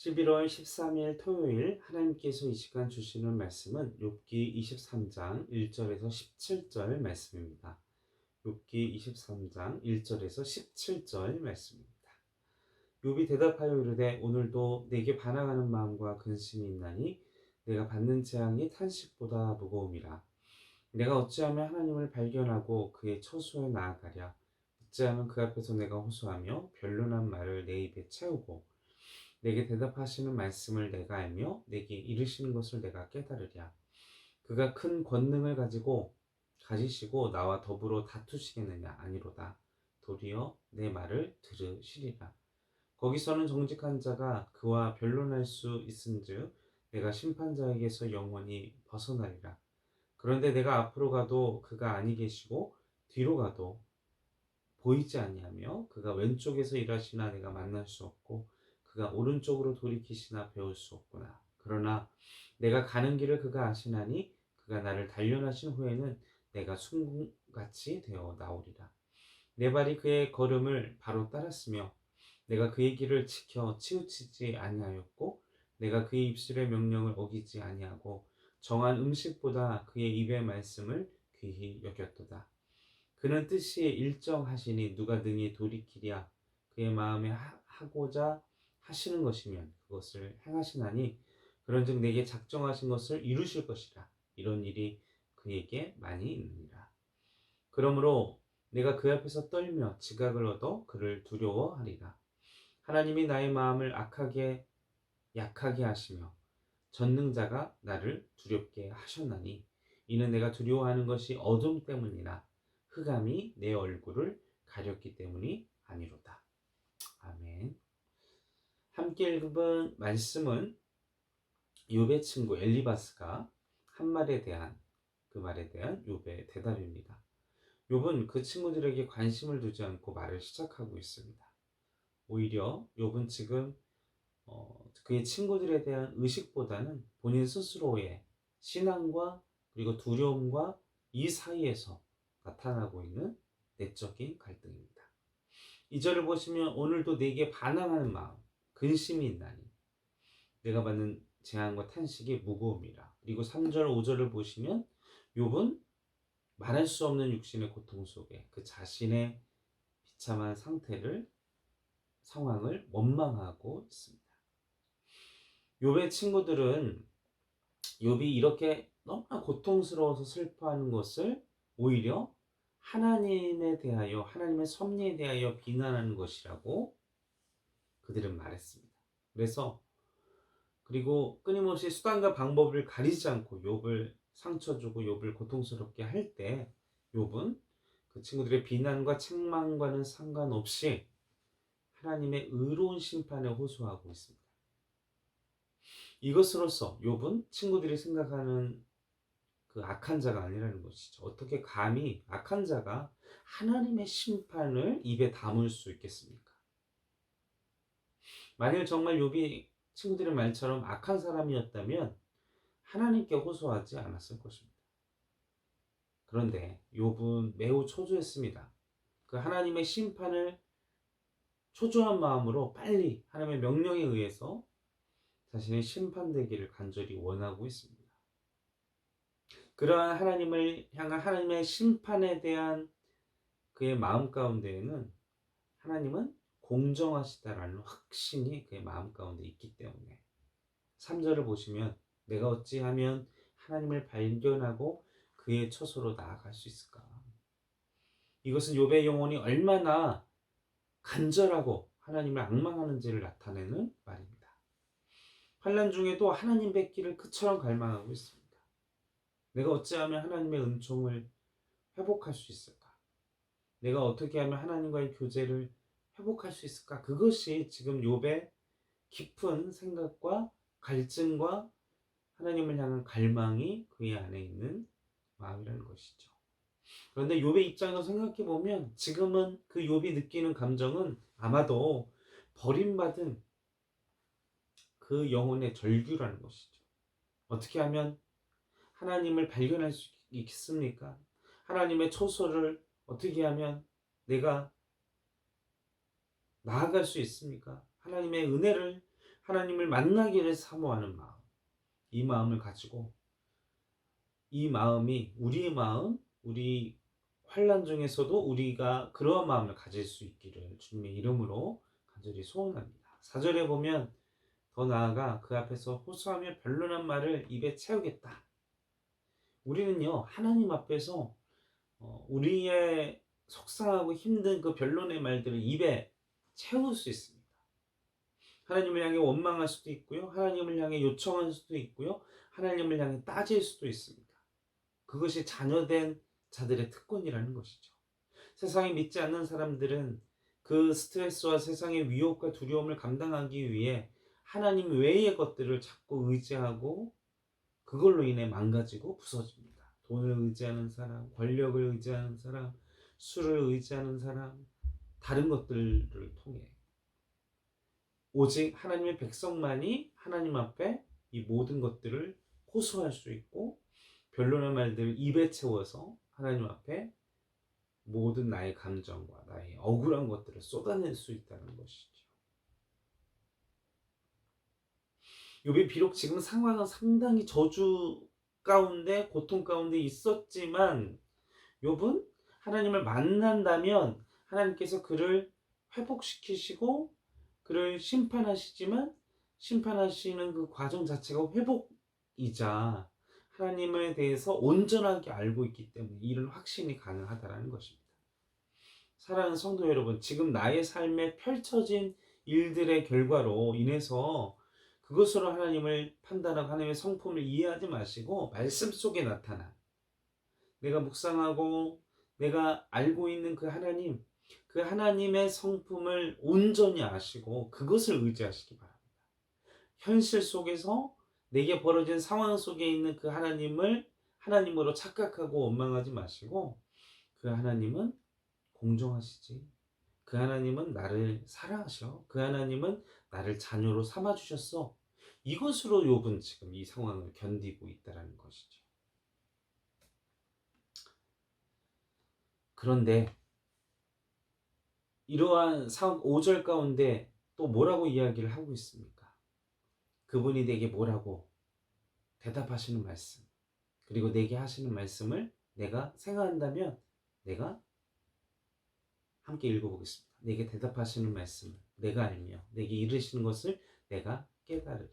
11월 13일 토요일 하나님께서 이 시간 주시는 말씀은 욥기 23장 1절에서 17절 말씀입니다. 욥기 23장 1절에서 17절 말씀입니다. 욥이 대답하여 이르되 오늘도 내게 반항하는 마음과 근심이 있나니 내가 받는 재앙이 탄식보다 무거움이라. 내가 어찌하면 하나님을 발견하고 그의 처소에 나아가랴. 어찌하면 그 앞에서 내가 호소하며 변론한 말을 내 입에 채우고 내게 대답하시는 말씀을 내가 알며 내게 이르시는 것을 내가 깨달으랴. 그가 큰 권능을 가지시고 나와 더불어 다투시겠느냐? 아니로다. 도리어 내 말을 들으시리라. 거기서는 정직한 자가 그와 변론할 수 있은즉 내가 심판자에게서 영원히 벗어나리라. 그런데 내가 앞으로 가도 그가 아니 계시고 뒤로 가도 보이지 아니하며 그가 왼쪽에서 일하시나 내가 만날 수 없고 그가 오른쪽으로 돌이키시나 배울 수 없구나. 그러나 내가 가는 길을 그가 아시나니 그가 나를 단련하신 후에는 내가 순금같이 되어 나오리라. 내 발이 그의 걸음을 바로 따랐으며 내가 그의 길을 지켜 치우치지 아니하였고 내가 그의 입술의 명령을 어기지 아니하고 정한 음식보다 그의 입의 말씀을 귀히 여겼도다. 그는 뜻이 일정하시니 누가 능히 돌이키랴. 그의 마음에 하고자 하시는 것이면 그것을 행하시나니 그런즉 내게 작정하신 것을 이루실 것이라. 이런 일이 그에게 많이 있느니라. 그러므로 내가 그 앞에서 떨며 지각을 얻어 그를 두려워하리라. 하나님이 나의 마음을 약하게 하시며 전능자가 나를 두렵게 하셨나니 이는 내가 두려워하는 것이 어둠 때문이라. 흑암이 내 얼굴을 가렸기 때문이 아니로다. 아멘. 함께 읽은 말씀은 욥의 친구 엘리바스가 한 말에 대한 그 말에 대한 욥의 대답입니다. 욥은 그 친구들에게 관심을 두지 않고 말을 시작하고 있습니다. 오히려 욥은 지금 그의 친구들에 대한 의식보다는 본인 스스로의 신앙과 그리고 두려움과 이 사이에서 나타나고 있는 내적인 갈등입니다. 2절을 보시면 오늘도 내게 반항하는 마음, 근심이 있나니 내가 받는 재앙과 탄식이 무거움이라. 그리고 3절, 5절을 보시면 욥은 말할 수 없는 육신의 고통 속에 그 자신의 비참한 상황을 원망하고 있습니다. 욥의 친구들은 욥이 이렇게 너무나 고통스러워서 슬퍼하는 것을 오히려 하나님에 대하여 하나님의 섭리에 대하여 비난하는 것이라고 그들은 말했습니다. 그리고 끊임없이 수단과 방법을 가리지 않고 욥을 상처 주고 욥을 고통스럽게 할 때 욥은 그 친구들의 비난과 책망과는 상관없이 하나님의 의로운 심판에 호소하고 있습니다. 이것으로써 욥은 친구들이 생각하는 그 악한 자가 아니라는 것이죠. 어떻게 감히 악한 자가 하나님의 심판을 입에 담을 수 있겠습니까? 만일 정말 욥이 친구들의 말처럼 악한 사람이었다면 하나님께 호소하지 않았을 것입니다. 그런데 욥은 매우 초조했습니다. 그 하나님의 심판을 초조한 마음으로 빨리 하나님의 명령에 의해서 자신의 심판되기를 간절히 원하고 있습니다. 그러한 하나님을 향한 하나님의 심판에 대한 그의 마음 가운데에는 하나님은 공정하시다라는 확신이 그의 마음 가운데 있기 때문에 3절을 보시면 내가 어찌하면 하나님을 발견하고 그의 처소로 나아갈 수 있을까? 이것은 욥의 영혼이 얼마나 간절하고 하나님을 앙망하는지를 나타내는 말입니다. 환난 중에도 하나님 뵙기를 그처럼 갈망하고 있습니다. 내가 어찌하면 하나님의 은총을 회복할 수 있을까? 내가 어떻게 하면 하나님과의 교제를 회복할 수 있을까? 그것이 지금 욥의 깊은 생각과 갈증과 하나님을 향한 갈망이 그의 안에 있는 마음이라는 것이죠. 그런데 욥의 입장에서 생각해 보면 지금은 그 욥이 느끼는 감정은 아마도 버림받은 그 영혼의 절규라는 것이죠. 어떻게 하면 하나님을 발견할 수 있겠습니까? 하나님의 초소를 어떻게 하면 내가 나아갈 수 있습니까? 하나님을 만나기를 사모하는 마음, 이 마음을 가지고 이 마음이 우리의 마음, 우리 환난 중에서도 우리가 그러한 마음을 가질 수 있기를 주님의 이름으로 간절히 소원합니다. 4절에 보면 더 나아가 그 앞에서 호소하며 변론한 말을 입에 채우겠다. 우리는요, 하나님 앞에서 우리의 속상하고 힘든 그 변론의 말들을 입에 채울 수 있습니다. 하나님을 향해 원망할 수도 있고요, 하나님을 향해 요청할 수도 있고요, 하나님을 향해 따질 수도 있습니다. 그것이 자녀된 자들의 특권이라는 것이죠. 세상에 믿지 않는 사람들은 그 스트레스와 세상의 위협과 두려움을 감당하기 위해 하나님 외의 것들을 자꾸 의지하고 그걸로 인해 망가지고 부서집니다. 돈을 의지하는 사람, 권력을 의지하는 사람, 술을 의지하는 사람, 다른 것들을 통해 오직 하나님의 백성만이 하나님 앞에 이 모든 것들을 호소할 수 있고 변론의 말들을 입에 채워서 하나님 앞에 모든 나의 감정과 나의 억울한 것들을 쏟아낼 수 있다는 것이죠. 욥이 비록 지금 상황은 상당히 저주 가운데 고통 가운데 있었지만 욥은 하나님을 만난다면 하나님께서 그를 회복시키시고 그를 심판하시지만 심판하시는 그 과정 자체가 회복이자 하나님에 대해서 온전하게 알고 있기 때문에 이런 확신이 가능하다는 것입니다. 사랑하는 성도 여러분, 지금 나의 삶에 펼쳐진 일들의 결과로 인해서 그것으로 하나님을 판단하고 하나님의 성품을 이해하지 마시고 말씀 속에 나타난 내가 묵상하고 내가 알고 있는 그 하나님, 그 하나님의 성품을 온전히 아시고 그것을 의지하시기 바랍니다. 현실 속에서 내게 벌어진 상황 속에 있는 그 하나님을 하나님으로 착각하고 원망하지 마시고 그 하나님은 공정하시지. 그 하나님은 나를 사랑하셔. 그 하나님은 나를 자녀로 삼아주셨어. 이것으로 욥은 지금 이 상황을 견디고 있다는 것이죠. 그런데 이러한 5절 가운데 또 뭐라고 이야기를 하고 있습니까? 그분이 내게 뭐라고 대답하시는 말씀, 그리고 내게 하시는 말씀을 내가 생각한다면 내가 함께 읽어보겠습니다. 내게 대답하시는 말씀을 내가 알며 내게 이르시는 것을 내가 깨달으리라.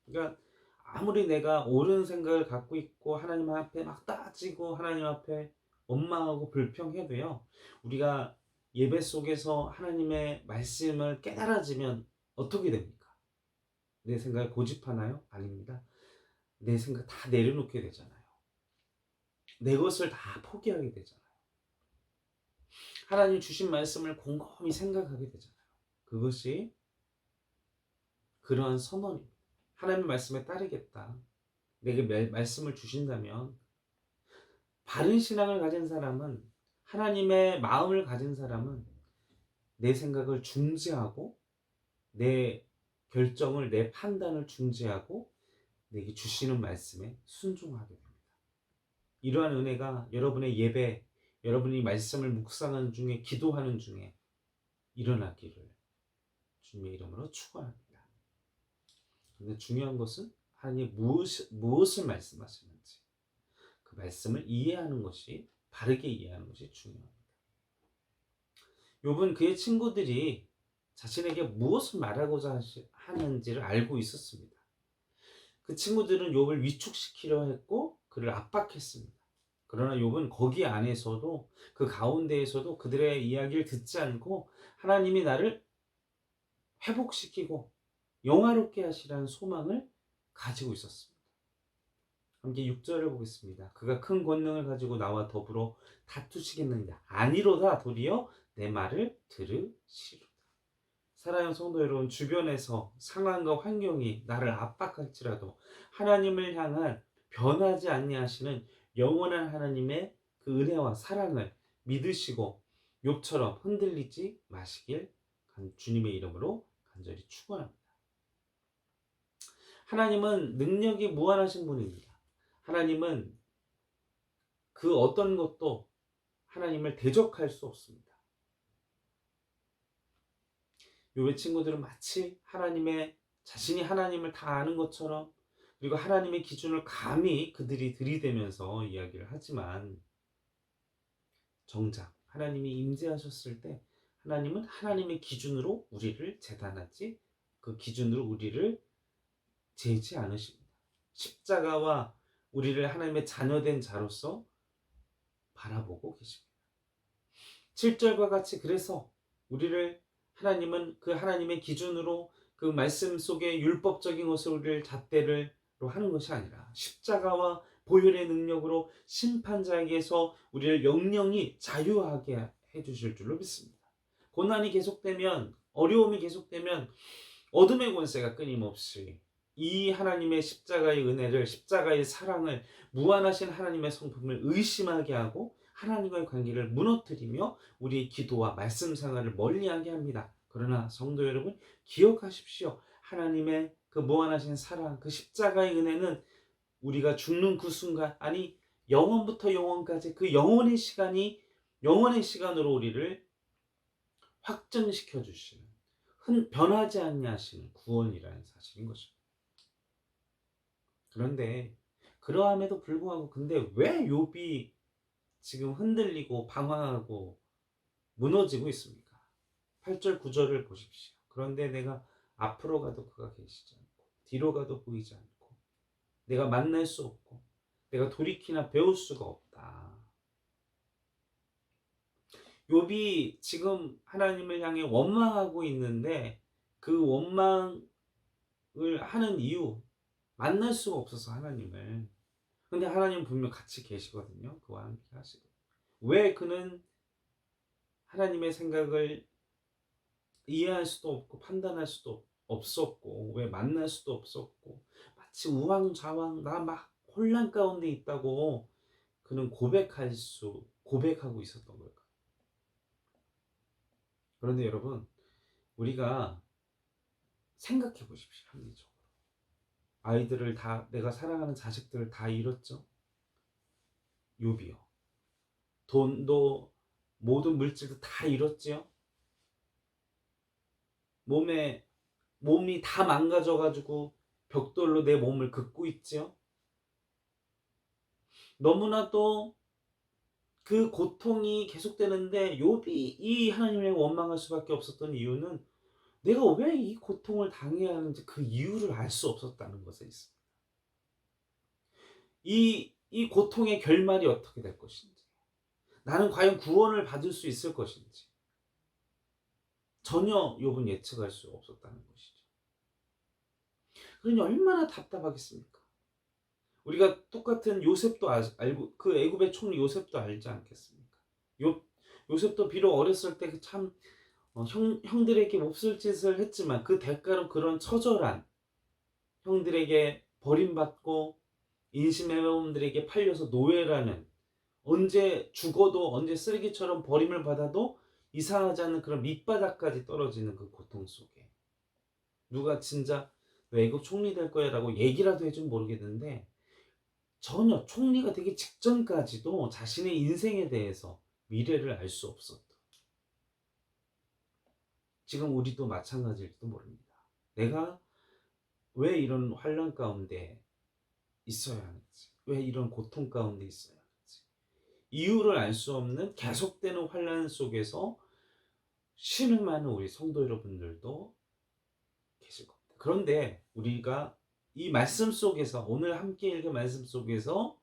그러니까 아무리 내가 옳은 생각을 갖고 있고 하나님 앞에 막 따지고 하나님 앞에 원망하고 불평해도요, 우리가 예배 속에서 하나님의 말씀을 깨달아지면 어떻게 됩니까? 내 생각을 고집하나요? 아닙니다. 내 생각 다 내려놓게 되잖아요. 내 것을 다 포기하게 되잖아요. 하나님 주신 말씀을 곰곰이 생각하게 되잖아요. 그것이 그러한 선언입니다. 하나님의 말씀에 따르겠다. 내게 말씀을 주신다면, 바른 신앙을 가진 사람은, 하나님의 마음을 가진 사람은 내 생각을 중지하고 내 결정을, 내 판단을 중지하고 내게 주시는 말씀에 순종하게 됩니다. 이러한 은혜가 여러분의 예배, 여러분이 말씀을 묵상하는 중에, 기도하는 중에 일어나기를 주님의 이름으로 축원합니다. 근데 중요한 것은 하나님이 무엇을 말씀하시는지 그 말씀을 이해하는 것이, 바르게 이해하는 것이 중요합니다. 욥은 그의 친구들이 자신에게 무엇을 말하고자 하는지를 알고 있었습니다. 그 친구들은 욥을 위축시키려 했고 그를 압박했습니다. 그러나 욥은 거기 안에서도, 그 가운데에서도 그들의 이야기를 듣지 않고 하나님이 나를 회복시키고 영화롭게 하시라는 소망을 가지고 있었습니다. 함께 6절을 보겠습니다. 그가 큰 권능을 가지고 나와 더불어 다투시겠느냐? 아니로다. 도리어 내 말을 들으시로다. 사랑하는 성도 여러분, 주변에서 상황과 환경이 나를 압박할지라도 하나님을 향한 변하지 아니하시는 영원한 하나님의 그 은혜와 사랑을 믿으시고 욥처럼 흔들리지 마시길 주님의 이름으로 간절히 축원합니다. 하나님은 능력이 무한하신 분입니다. 하나님은 그 어떤 것도 하나님을 대적할 수 없습니다. 욥의 친구들은 마치 하나님의 자신이 하나님을 다 아는 것처럼, 그리고 하나님의 기준을 감히 그들이 들이대면서 이야기를 하지만, 정작 하나님이 임재하셨을 때 하나님은 하나님의 기준으로 우리를 재단하지, 그 기준으로 우리를 재지 않으십니다. 십자가와 우리를 하나님의 자녀된 자로서 바라보고 계십니다. 7절과 같이 그래서 우리를 하나님은 그 하나님의 기준으로 그 말씀 속에 율법적인 것을 우리를 잣대로 하는 것이 아니라 십자가와 보혈의 능력으로 심판자에게서 우리를 영영히 자유하게 해주실 줄로 믿습니다. 고난이 계속되면, 어려움이 계속되면 어둠의 권세가 끊임없이 이 하나님의 십자가의 은혜를, 십자가의 사랑을, 무한하신 하나님의 성품을 의심하게 하고 하나님과의 관계를 무너뜨리며 우리의 기도와 말씀 생활을 멀리하게 합니다. 그러나 성도 여러분, 기억하십시오. 하나님의 그 무한하신 사랑, 그 십자가의 은혜는 우리가 죽는 그 순간, 아니 영원부터 영원까지 그 영원의 시간이 영원의 시간으로 우리를 확증시켜 주시는, 변하지 않냐 하시는 구원이라는 사실인 것입니다. 그런데 그러함에도 불구하고 근데 왜 욥이 지금 흔들리고 방황하고 무너지고 있습니까? 8절 9절을 보십시오. 그런데 내가 앞으로 가도 그가 계시지 않고 뒤로 가도 보이지 않고 내가 만날 수 없고 내가 돌이키나 배울 수가 없다. 욥이 지금 하나님을 향해 원망하고 있는데 그 원망을 하는 이유, 만날 수가 없어서 하나님을. 근데 하나님은 분명 같이 계시거든요. 그와 함께 하시고. 왜 그는 하나님의 생각을 이해할 수도 없고 판단할 수도 없었고, 왜 만날 수도 없었고, 마치 우왕좌왕 나 막 혼란 가운데 있다고 그는 고백하고 있었던 걸까요? 그런데 여러분, 우리가 생각해 보십시오. 합리적으로. 아이들을 다, 내가 사랑하는 자식들을 다 잃었죠. 욥이요. 돈도 모든 물질도 다 잃었지요. 몸이 다 망가져가지고 벽돌로 내 몸을 긋고 있지요. 너무나도 그 고통이 계속되는데 욥이 이 하나님을 원망할 수밖에 없었던 이유는 내가 왜 이 고통을 당해야 하는지 그 이유를 알 수 없었다는 것에 있습니다. 이 고통의 결말이 어떻게 될 것인지, 나는 과연 구원을 받을 수 있을 것인지 전혀 욥은 예측할 수 없었다는 것이죠. 그러니 얼마나 답답하겠습니까? 우리가 똑같은 요셉도 알고, 그 애굽의 총리 요셉도 알지 않겠습니까? 요셉도 비록 어렸을 때 참 형들에게 몹쓸 짓을 했지만 그 대가로 그런 처절한, 형들에게 버림받고 인신매매범들에게 팔려서 노예라는, 언제 죽어도 언제 쓰레기처럼 버림을 받아도 이상하지 않은 그런 밑바닥까지 떨어지는 그 고통 속에 누가 진짜 너 애국 총리 될 거야 라고 얘기라도 해주면 모르겠는데, 전혀 총리가 되기 직전까지도 자신의 인생에 대해서 미래를 알 수 없었다. 지금 우리도 마찬가지일지도 모릅니다. 내가 왜 이런 환난 가운데 있어야 하는지, 왜 이런 고통 가운데 있어야 하는지, 이유를 알 수 없는 계속되는 환난 속에서 신음하는 우리 성도 여러분들도 계실 겁니다. 그런데 우리가 이 말씀 속에서, 오늘 함께 읽은 말씀 속에서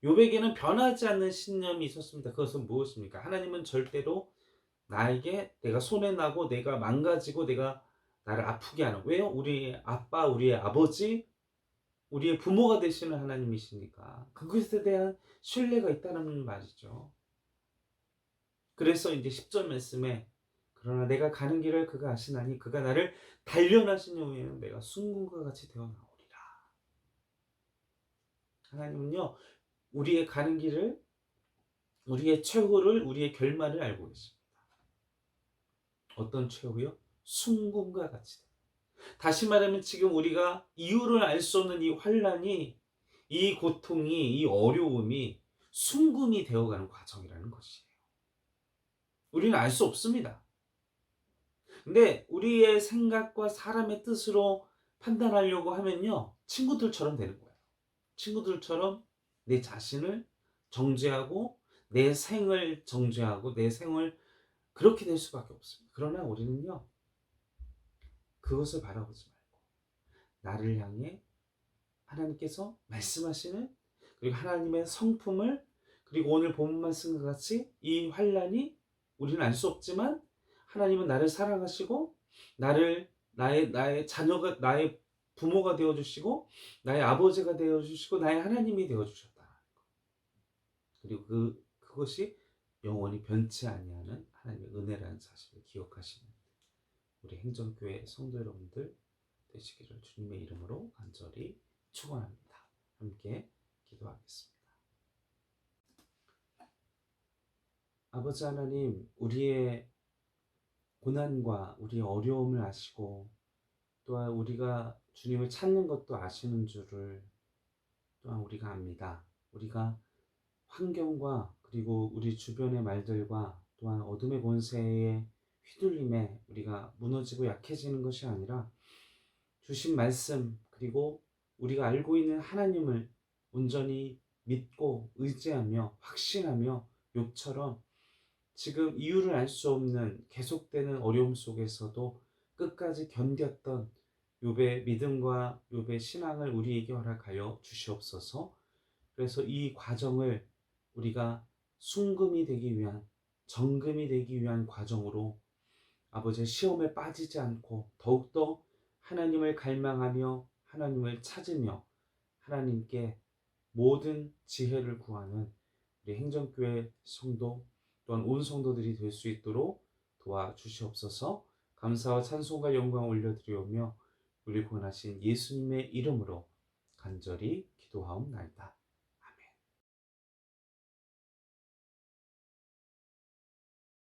욥에게는 변하지 않는 신념이 있었습니다. 그것은 무엇입니까? 하나님은 절대로 나에게, 내가 손해나고 내가 망가지고 내가 나를 아프게 하는, 왜요? 우리의 아빠, 우리의 아버지, 우리의 부모가 되시는 하나님이시니까 그것에 대한 신뢰가 있다는 말이죠. 그래서 이제 10절 말씀에 그러나 내가 가는 길을 그가 아시나니 그가 나를 단련하신 후에는 내가 순금과 같이 되어 나오리라. 하나님은요, 우리의 가는 길을, 우리의 최후를, 우리의 결말을 알고 계십니다. 어떤 최후요? 순금과 같이. 다시 말하면 지금 우리가 이유를 알 수 없는 이 환난이, 이 고통이, 이 어려움이 순금이 되어가는 과정이라는 것이에요. 우리는 알 수 없습니다. 근데 우리의 생각과 사람의 뜻으로 판단하려고 하면요, 친구들처럼 되는 거예요. 친구들처럼 내 자신을 정죄하고 내 생을 정죄하고 내 생을 그렇게 될 수밖에 없습니다. 그러나 우리는요, 그것을 바라보지 말고 나를 향해 하나님께서 말씀하시는, 그리고 하나님의 성품을, 그리고 오늘 본문 말씀과 같이 이 환난이 우리는 알 수 없지만 하나님은 나를 사랑하시고 나의 자녀가, 나의 부모가 되어 주시고 나의 아버지가 되어 주시고 나의 하나님이 되어 주셨다. 그리고 그것이 영원히 변치 아니하는 하나님의 은혜라는 사실을 기억하시는 우리 행정교회 성도 여러분들 되시기를 주님의 이름으로 간절히 축원합니다. 함께 기도하겠습니다. 아버지 하나님, 우리의 고난과 우리의 어려움을 아시고 또한 우리가 주님을 찾는 것도 아시는 줄을 또한 우리가 압니다. 우리가 환경과 그리고 우리 주변의 말들과 또한 어둠의 권세에 휘둘림에 우리가 무너지고 약해지는 것이 아니라 주신 말씀, 그리고 우리가 알고 있는 하나님을 온전히 믿고 의지하며 확신하며 욥처럼 지금 이유를 알 수 없는 계속되는 어려움 속에서도 끝까지 견뎠던 욥의 믿음과 욥의 신앙을 우리에게 허락하여 주시옵소서. 그래서 이 과정을 우리가 순금이 되기 위한, 정금이 되기 위한 과정으로 아버지의 시험에 빠지지 않고 더욱더 하나님을 갈망하며 하나님을 찾으며 하나님께 모든 지혜를 구하는 우리 행정교회 성도 또한 온 성도들이 될 수 있도록 도와주시옵소서. 감사와 찬송과 영광 올려드리오며 우리 구원하신 예수님의 이름으로 간절히 기도하옵나이다.